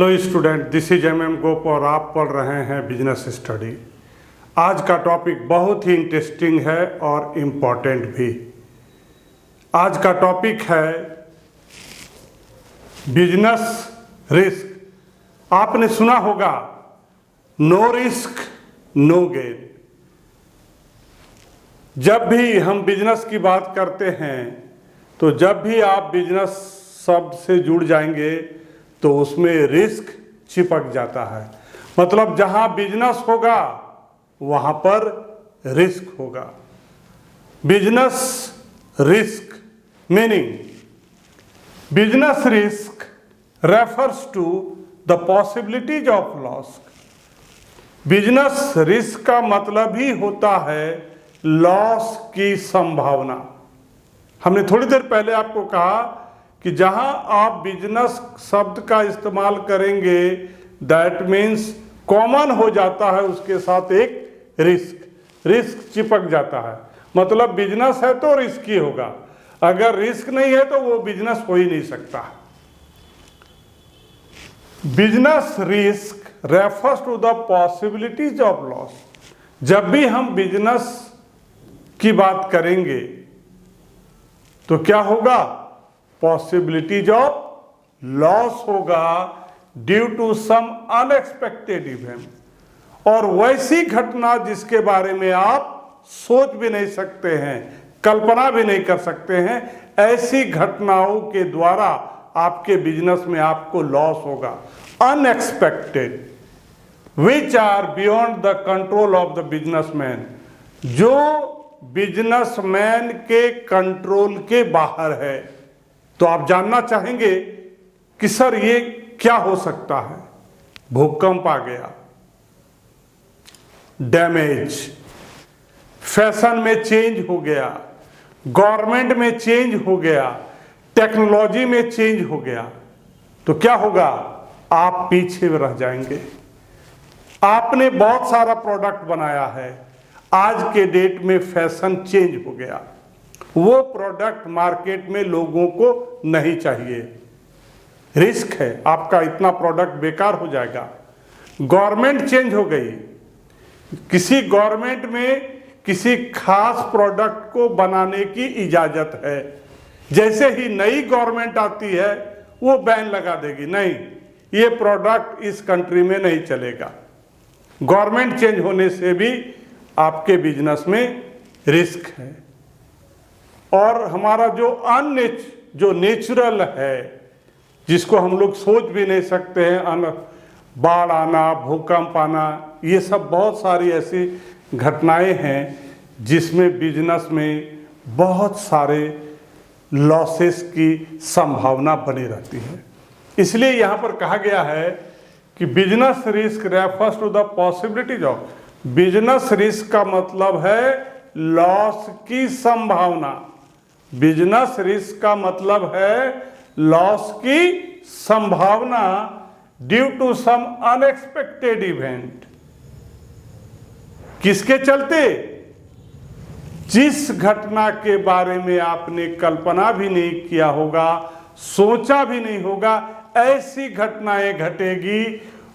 Hello student, this is M Gop और आप पढ़ रहे हैं बिजनेस स्टडी। आज का टॉपिक बहुत ही इंटरेस्टिंग है और इम्पोर्टेंट भी। आज का टॉपिक है बिजनेस रिस्क। आपने सुना होगा नो रिस्क नो गेन। जब भी हम बिजनेस की बात करते हैं तो जब भी आप बिजनेस शब्द से जुड़ जाएंगे तो उसमें रिस्क चिपक जाता है। मतलब जहां बिजनेस होगा वहां पर रिस्क होगा। Business risk meaning business risk refers to the possibilities of loss. Business risk का मतलब ही होता है लॉस की संभावना। हमने थोड़ी देर पहले आपको कहा कि जहां आप बिजनेस शब्द का इस्तेमाल करेंगे दैट मीन्स कॉमन हो जाता है, उसके साथ एक रिस्क चिपक जाता है। मतलब बिजनेस है तो रिस्क ही होगा, अगर रिस्क नहीं है तो वो बिजनेस हो ही नहीं सकता। Business risk refers to the possibilities of loss. जब भी हम बिजनेस की बात करेंगे तो क्या होगा? पॉसिबिलिटीज ऑफ लॉस होगा due to some unexpected event. और वैसी घटना जिसके बारे में आप सोच भी नहीं सकते हैं, कल्पना भी नहीं कर सकते हैं, ऐसी घटनाओं के द्वारा आपके बिजनेस में आपको लॉस होगा। Unexpected which are beyond the control of the businessman, जो बिजनेसमैन के कंट्रोल के बाहर है। तो आप जानना चाहेंगे कि सर ये क्या हो सकता है? भूकंप आ गया, डैमेज, फैशन में चेंज हो गया, गवर्नमेंट में चेंज हो गया, टेक्नोलॉजी में चेंज हो गया, तो क्या होगा? आप पीछे रह जाएंगे। आपने बहुत सारा प्रोडक्ट बनाया है, आज के डेट में फैशन चेंज हो गया, वो प्रोडक्ट मार्केट में लोगों को नहीं चाहिए, रिस्क है, आपका इतना प्रोडक्ट बेकार हो जाएगा। गवर्नमेंट चेंज हो गई, किसी गवर्नमेंट में किसी खास प्रोडक्ट को बनाने की इजाजत है, जैसे ही नई गवर्नमेंट आती है वो बैन लगा देगी, नहीं ये प्रोडक्ट इस कंट्री में नहीं चलेगा। गवर्नमेंट चेंज होने से भी आपके बिजनेस में रिस्क है। और हमारा जो नेचुरल है, जिसको हम लोग सोच भी नहीं सकते हैं, बाढ़ आना, भूकंप आना, ये सब बहुत सारी ऐसी घटनाएं हैं जिसमें बिजनेस में बहुत सारे लॉसेस की संभावना बनी रहती है। इसलिए यहाँ पर कहा गया है कि business risk refers to the possibilities of. Business risk का मतलब है लॉस की संभावना। बिजनेस रिस्क का मतलब है लॉस की संभावना due to some unexpected event. किसके चलते? जिस घटना के बारे में आपने कल्पना भी नहीं किया होगा, सोचा भी नहीं होगा, ऐसी घटनाएं घटेगी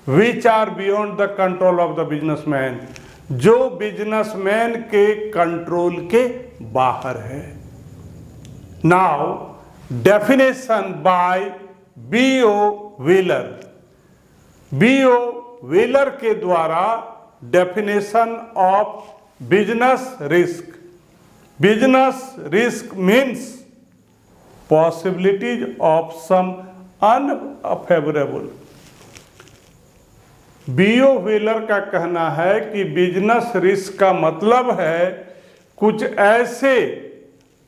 which are beyond the control of the businessman, जो बिजनेसमैन के कंट्रोल के बाहर है। Now definition by B.O. Wheeler. B.O. Wheeler के द्वारा definition of business risk. Business risk means possibilities of some unfavourable. B.O. Wheeler का कहना है कि बिजनेस रिस्क का मतलब है कुछ ऐसे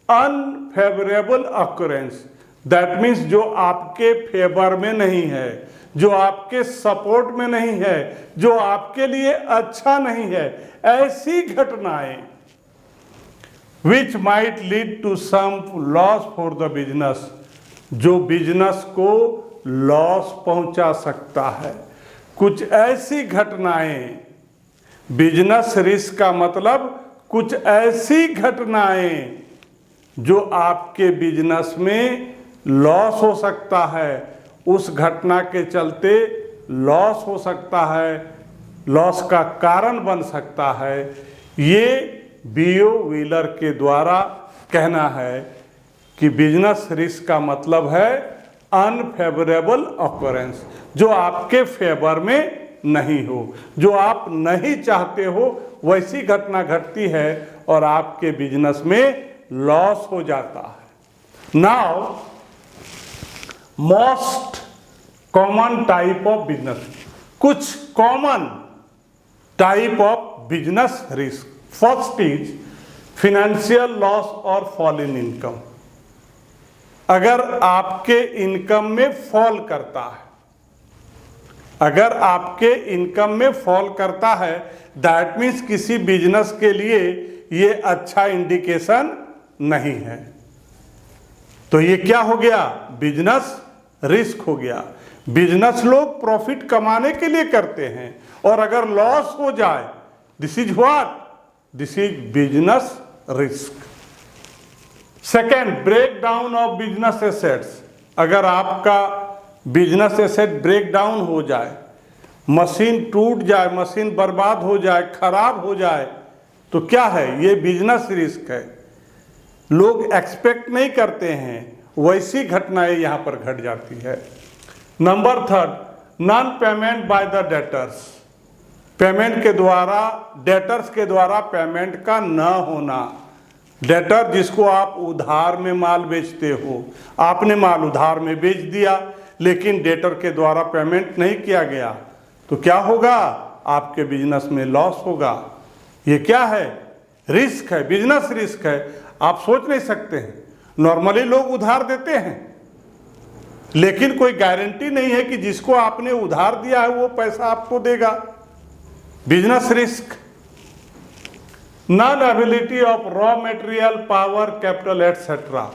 अनफेवरेबल ऑकरेंस, दैट मीन्स जो आपके फेवर में नहीं है, जो आपके सपोर्ट में नहीं है, जो आपके लिए अच्छा नहीं है, ऐसी घटनाएं which might lead to some loss for the business, जो बिजनेस को लॉस पहुंचा सकता है। कुछ ऐसी घटनाएं, बिजनेस रिस्क का मतलब कुछ ऐसी घटनाएं जो आपके बिजनेस में लॉस हो सकता है, उस घटना के चलते लॉस हो सकता है, लॉस का कारण बन सकता है। ये बीओ व्हीलर के द्वारा कहना है कि बिजनेस रिस्क का मतलब है अनफेवरेबल ऑकरेंस, जो आपके फेवर में नहीं हो, जो आप नहीं चाहते हो वैसी घटना घटती है और आपके बिजनेस में लॉस हो जाता है। Now most common type of business, कुछ common type of business risk. First is financial loss or fall in income. अगर आपके इनकम में फॉल करता है, अगर आपके इनकम में फॉल करता है, दैट मीन्स किसी बिजनेस के लिए ये अच्छा इंडिकेशन नहीं है। तो ये क्या हो गया? बिजनेस रिस्क हो गया। बिजनेस लोग प्रॉफिट कमाने के लिए करते हैं और अगर लॉस हो जाए, this is what? This is business risk. Second, break down of business assets. अगर आपका बिजनेस एसेट ब्रेक डाउन हो जाए, मशीन टूट जाए, मशीन बर्बाद हो जाए, खराब हो जाए, तो क्या है? ये बिजनेस रिस्क है। लोग एक्सपेक्ट नहीं करते हैं, वैसी घटनाएं यहां पर घट जाती है। Number third, non payment by the debtors. Payment के द्वारा, डेटर्स के द्वारा पेमेंट का न होना। डेटर जिसको आप उधार में माल बेचते हो, आपने माल उधार में बेच दिया लेकिन डेटर के द्वारा पेमेंट नहीं किया गया, तो क्या होगा? आपके बिजनेस में लॉस होगा। ये क्या है? रिस्क है, बिजनेस रिस्क है। आप सोच नहीं सकते हैं, नॉर्मली लोग उधार देते हैं लेकिन कोई गारंटी नहीं है कि जिसको आपने उधार दिया है वो पैसा आपको देगा। Business risk. Non ability of raw material, power, capital etcetera.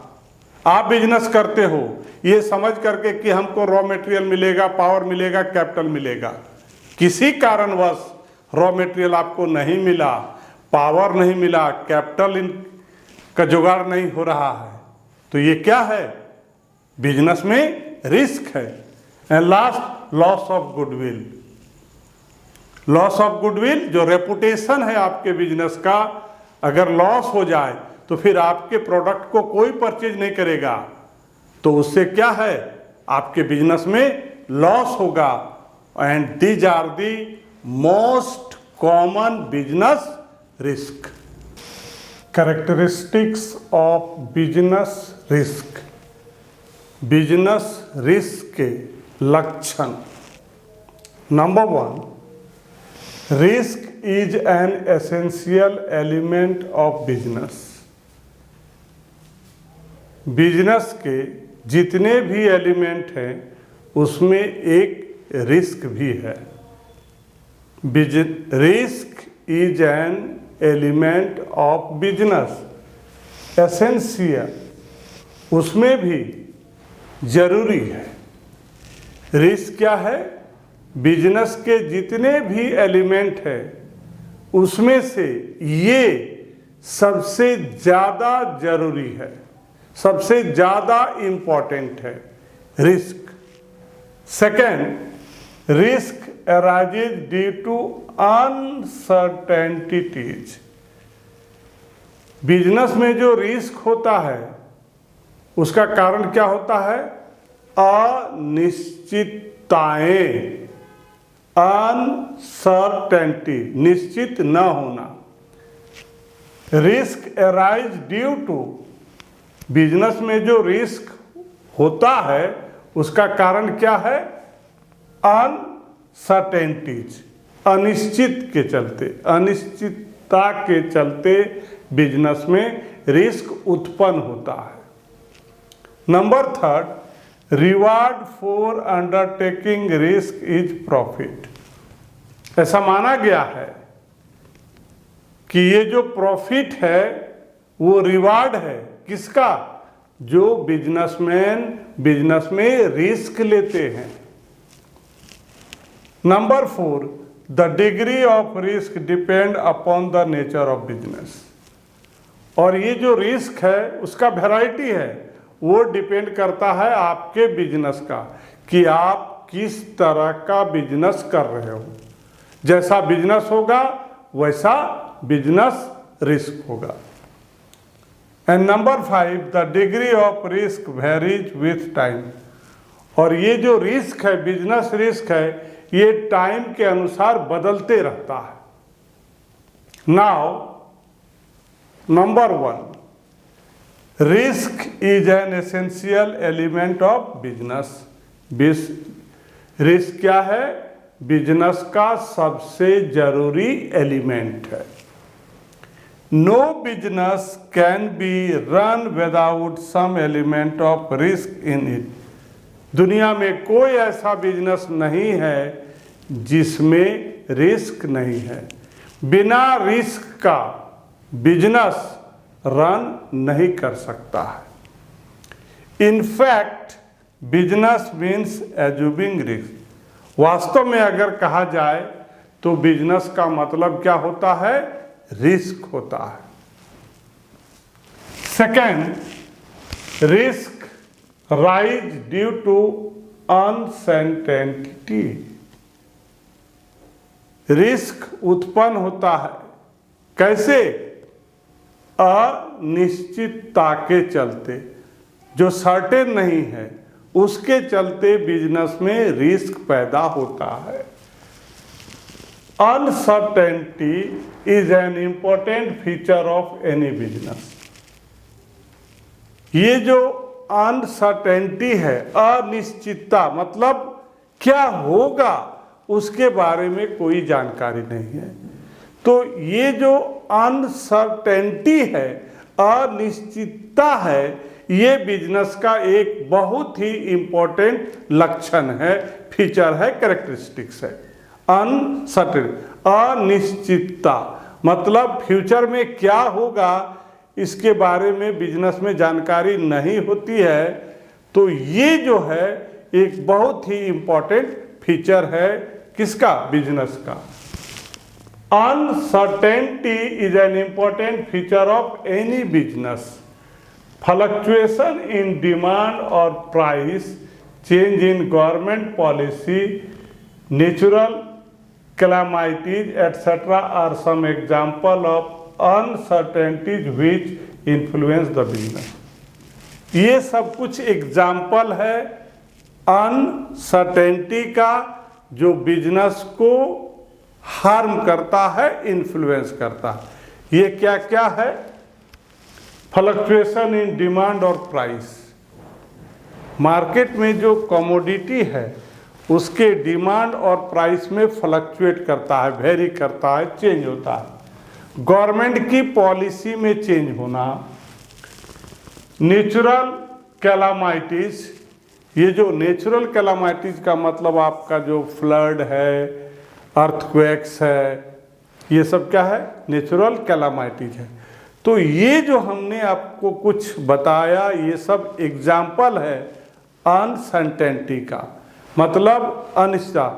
आप बिजनेस करते हो ये समझ करके कि हमको रॉ मटेरियल मिलेगा, पावर मिलेगा, कैपिटल मिलेगा, किसी कारणवश रॉ मटेरियल आपको नहीं मिला, पावर नहीं मिला, कैपिटल का जुगाड़ नहीं हो रहा है, तो ये क्या है? बिजनेस में रिस्क है। And last, loss of goodwill. Loss of goodwill, जो रेपुटेशन है आपके बिजनेस का, अगर लॉस हो जाए तो फिर आपके प्रोडक्ट को कोई परचेज नहीं करेगा, तो उससे क्या है? आपके बिजनेस में लॉस होगा। And these are the most common business risk. Characteristics of business risk. Business रिस्क के लक्षण। Number one, risk is an essential element of business. Business के जितने भी एलिमेंट हैं उसमें एक रिस्क भी है। Risk is an element of business. Essential, उसमें भी जरूरी है। रिस्क क्या है? बिजनेस के जितने भी एलिमेंट है उसमें से ये सबसे ज़्यादा जरूरी है, सबसे ज़्यादा इंपॉर्टेंट है, risk. Second, risk arises due to uncertainties. Business में जो रिस्क होता है उसका कारण क्या होता है? अनिश्चितताएं, अनसर्टेनिटी, निश्चित न होना। Risk arise due to, business में जो रिस्क होता है उसका कारण क्या है? अनसर्टेनिटीज, अनिश्चित के चलते, अनिश्चितता के चलते बिजनेस में रिस्क उत्पन्न होता है। Number third, reward for undertaking risk is profit. ऐसा माना गया है कि ये जो प्रॉफिट है वो रिवार्ड है किसका? जो बिजनेसमैन बिजनेस में रिस्क लेते हैं। Number four, the degree of risk depend upon the nature of business. और ये जो रिस्क है उसका वैरायटी है, वो डिपेंड करता है आपके बिजनेस का, कि आप किस तरह का बिजनेस कर रहे हो। जैसा बिजनेस होगा वैसा बिजनेस रिस्क होगा। And number 5, the degree of risk varies with time. और ये जो रिस्क है, बिजनेस रिस्क है, ये टाइम के अनुसार बदलते रहता है। Now number 1, risk is an essential element of business. Risk क्या है? बिजनेस का सबसे जरूरी एलिमेंट है। No business can be run without some element of risk in it. दुनिया में कोई ऐसा बिजनेस नहीं है जिसमें रिस्क नहीं है। बिना रिस्क का बिजनेस रन नहीं कर सकता है। In fact business means assuming risk. वास्तव में अगर कहा जाए तो बिजनेस का मतलब क्या होता है? रिस्क होता है। Second, risk rise due to uncertainty. Risk उत्पन्न होता है कैसे? अनिश्चितता के चलते, जो सर्टेन नहीं है उसके चलते बिजनेस में रिस्क पैदा होता है। Uncertainty is an important feature of any business. ये जो अनसर्टेनिटी है, अनिश्चितता, मतलब क्या होगा उसके बारे में कोई जानकारी नहीं है। तो ये जो अनसर्टेनिटी है, अनिश्चितता है, ये बिजनेस का एक बहुत ही इंपॉर्टेंट लक्षण है, फीचर है, कैरेक्टरिस्टिक्स है। अनसर्टेन, अनिश्चितता, मतलब फ्यूचर में क्या होगा इसके बारे में बिजनेस में जानकारी नहीं होती है। तो ये जो है एक बहुत ही इंपॉर्टेंट फीचर है किसका? बिजनेस का। Uncertainty is an important feature of any business. Fluctuation in demand or price, change in government policy, natural calamities, etc. are some example of uncertainties which influence the business. ये सब कुछ example है uncertainty का जो business को harm करता है, influence करता है। ये क्या क्या है? फ्लक्चुएशन इन डिमांड और प्राइस। मार्केट में जो कमोडिटी है उसके डिमांड और प्राइस में फ्लक्चुएट करता है, वेरी करता है, चेंज होता है। गवर्नमेंट की पॉलिसी में चेंज होना। नेचुरल कैलामाइटीज, ये जो नेचुरल कैलामाइटीज का मतलब आपका जो फ्लड है, अर्थक्वेक्स है, ये सब क्या है? नेचुरल कैलामाइटीज है। तो ये जो हमने आपको कुछ बताया ये सब एग्जाम्पल है अनसर्टेनिटी का, मतलब अनिश्चितता।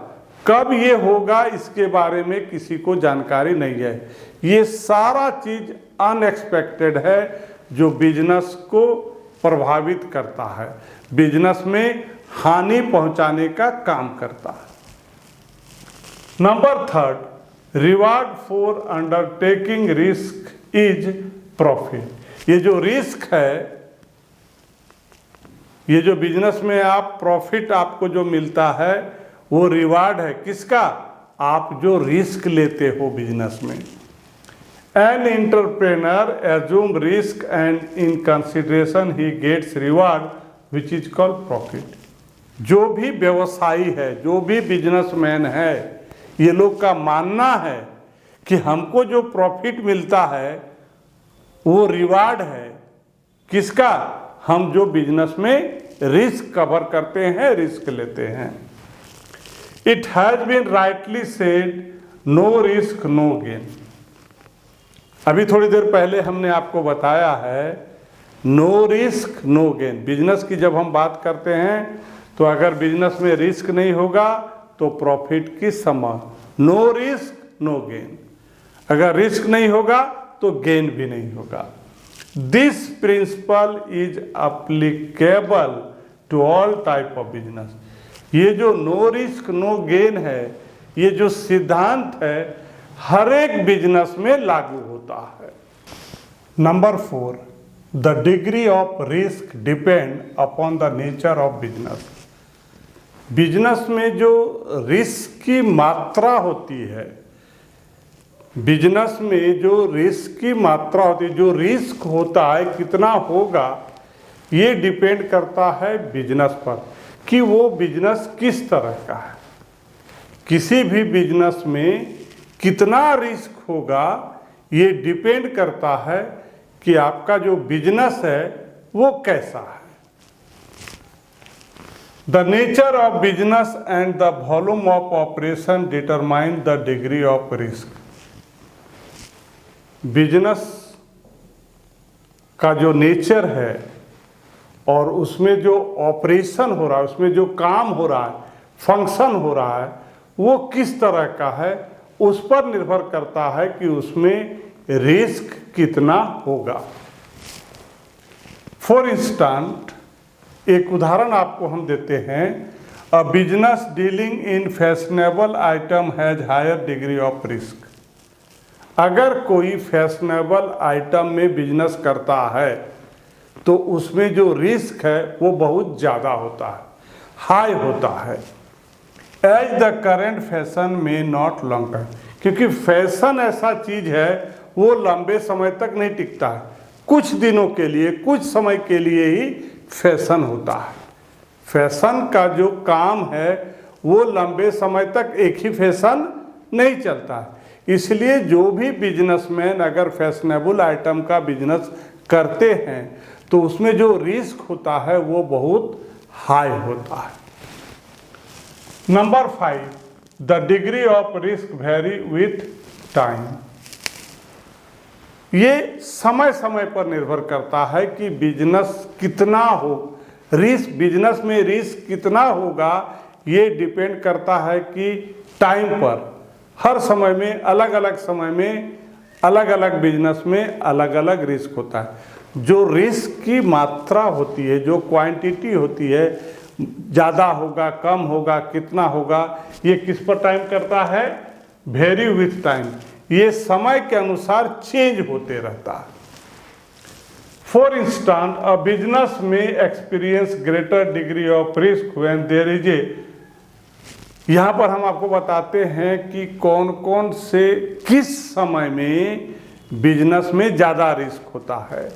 कब ये होगा इसके बारे में किसी को जानकारी नहीं है। ये सारा चीज अनएक्सपेक्टेड है जो बिजनेस को प्रभावित करता है, बिजनेस में हानि पहुंचाने का काम करता है। Number 3, reward for undertaking risk is profit. ये जो रिस्क है, ये जो बिजनेस में आप प्रॉफिट आपको जो मिलता है वो रिवार्ड है किसका? आप जो रिस्क लेते हो बिजनेस में। An entrepreneur assume risk and in consideration he gets reward which is called profit. जो भी व्यवसायी है, जो भी बिजनेसमैन है, ये लोग का मानना है कि हमको जो प्रॉफिट मिलता है वो रिवार्ड है किसका? हम जो बिजनेस में रिस्क कवर करते हैं, रिस्क लेते हैं। It has been rightly said, no risk no gain. अभी थोड़ी देर पहले हमने आपको बताया है no risk no gain. Business की जब हम बात करते हैं तो अगर बिजनेस में रिस्क नहीं होगा तो प्रॉफिट की समान। No risk no gain. अगर रिस्क नहीं होगा तो गेन भी नहीं होगा। This principle is applicable to all type of business. ये जो नो रिस्क नो गेन है, ये जो सिद्धांत है हर एक बिजनेस में लागू होता है। Number 4, the degree of risk depend upon the nature of business. Business में जो रिस्क की मात्रा होती है, बिजनेस में जो रिस्क की मात्रा होती है, जो रिस्क होता है कितना होगा, ये डिपेंड करता है बिजनेस पर कि वो बिजनेस किस तरह का है। किसी भी बिजनेस में कितना रिस्क होगा ये डिपेंड करता है कि आपका जो बिजनेस है वो कैसा है। The nature of business and the volume of operation determine the degree of risk. Business का जो नेचर है और उसमें जो ऑपरेशन हो रहा है, उसमें जो काम हो रहा है, फंक्शन हो रहा है, वो किस तरह का है, उस पर निर्भर करता है कि उसमें रिस्क कितना होगा। फॉर इंस्टेंट, एक उदाहरण आपको हम देते हैं, a business dealing in fashionable item has higher degree of risk. अगर कोई फैशनेबल आइटम में बिजनेस करता है तो उसमें जो रिस्क है वो बहुत ज़्यादा होता है, हाई होता है। एज द करेंट फैशन में नॉट लॉन्ग टर्म, क्योंकि फैशन ऐसा चीज़ है वो लंबे समय तक नहीं टिकता है, कुछ दिनों के लिए, कुछ समय के लिए ही फैशन होता है। फैशन का जो काम है वो लंबे समय तक एक ही फैशन नहीं चलता है। इसलिए जो भी बिजनेसमैन अगर फैशनेबल आइटम का बिजनेस करते हैं तो उसमें जो रिस्क होता है वो बहुत हाई होता है। Number 5, the degree of risk very with time. ये समय समय पर निर्भर करता है कि बिजनेस कितना हो, रिस्क, बिजनेस में रिस्क कितना होगा, ये डिपेंड करता है कि टाइम पर, हर समय में, अलग अलग समय में, अलग अलग बिजनेस में अलग अलग रिस्क होता है। जो रिस्क की मात्रा होती है, जो क्वांटिटी होती है, ज़्यादा होगा, कम होगा, कितना होगा, ये किस पर टाइम करता है, वेरी विथ टाइम। ये समय के अनुसार चेंज होते रहता है। For instance, a business may experience greater degree of risk when there is a. यहाँ पर हम आपको बताते हैं कि कौन कौन से किस समय में बिजनेस में ज़्यादा रिस्क होता है।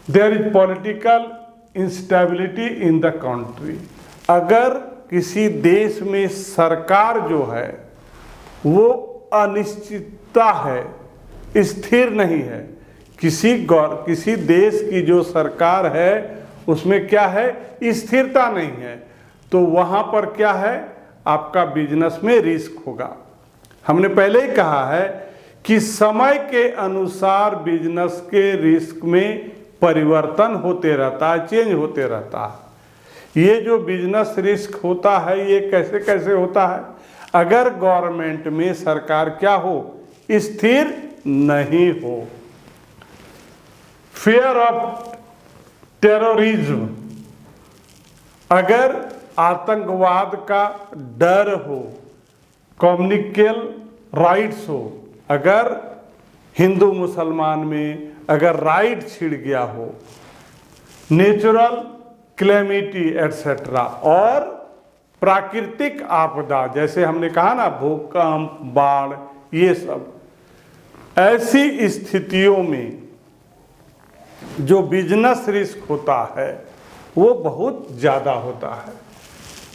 There is political instability in the country. अगर किसी देश में सरकार जो है वो अनिश्चितता है, स्थिर नहीं है, किसी देश की जो सरकार है उसमें क्या है, स्थिरता नहीं है, तो वहाँ पर क्या है, आपका बिजनेस में रिस्क होगा। हमने पहले ही कहा है कि समय के अनुसार बिजनेस के रिस्क में परिवर्तन होते रहता है, चेंज होते रहता है। ये जो बिजनेस रिस्क होता है ये कैसे कैसे होता है, अगर गवर्नमेंट में सरकार क्या हो, स्थिर नहीं हो। फियर ऑफ टेररिज्म, अगर आतंकवाद का डर हो, कम्युनिकल राइट्स हो, अगर हिंदू मुसलमान में अगर राइट छिड़ गया हो, नेचुरल क्लेमिटी एटसेट्रा, और प्राकृतिक आपदा जैसे हमने कहा ना, भूकंप, बाढ़, ये सब, ऐसी स्थितियों में जो बिजनेस रिस्क होता है वो बहुत ज़्यादा होता है।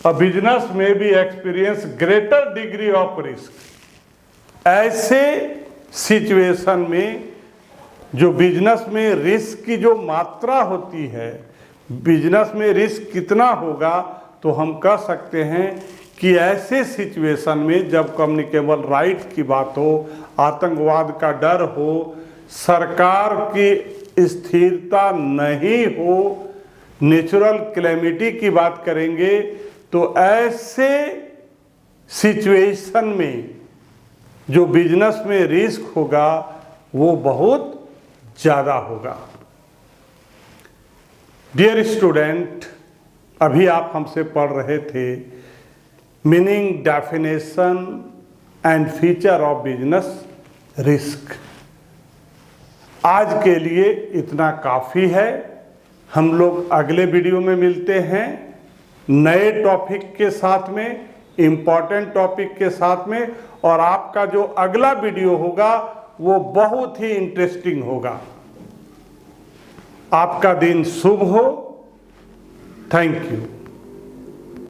अ बिजनेस में भी experience greater degree of risk. ऐसे सिचुएशन में जो बिजनेस में रिस्क की जो मात्रा होती है, बिजनेस में रिस्क कितना होगा, तो हम कह सकते हैं कि ऐसे सिचुएशन में जब कम्युनिकेबल राइट की बात हो, आतंकवाद का डर हो, सरकार की स्थिरता नहीं हो, नेचुरल कैलेमिटी की बात करेंगे, तो ऐसे सिचुएशन में जो बिजनेस में रिस्क होगा वो बहुत ज़्यादा होगा। डियर स्टूडेंट, अभी आप हमसे पढ़ रहे थे meaning, definition and feature of business risk. आज के लिए इतना काफ़ी है। हम लोग अगले वीडियो में मिलते हैं नए टॉपिक के साथ में, इम्पॉर्टेंट टॉपिक के साथ में, और आपका जो अगला वीडियो होगा वो बहुत ही इंटरेस्टिंग होगा। आपका दिन शुभ हो। Thank you.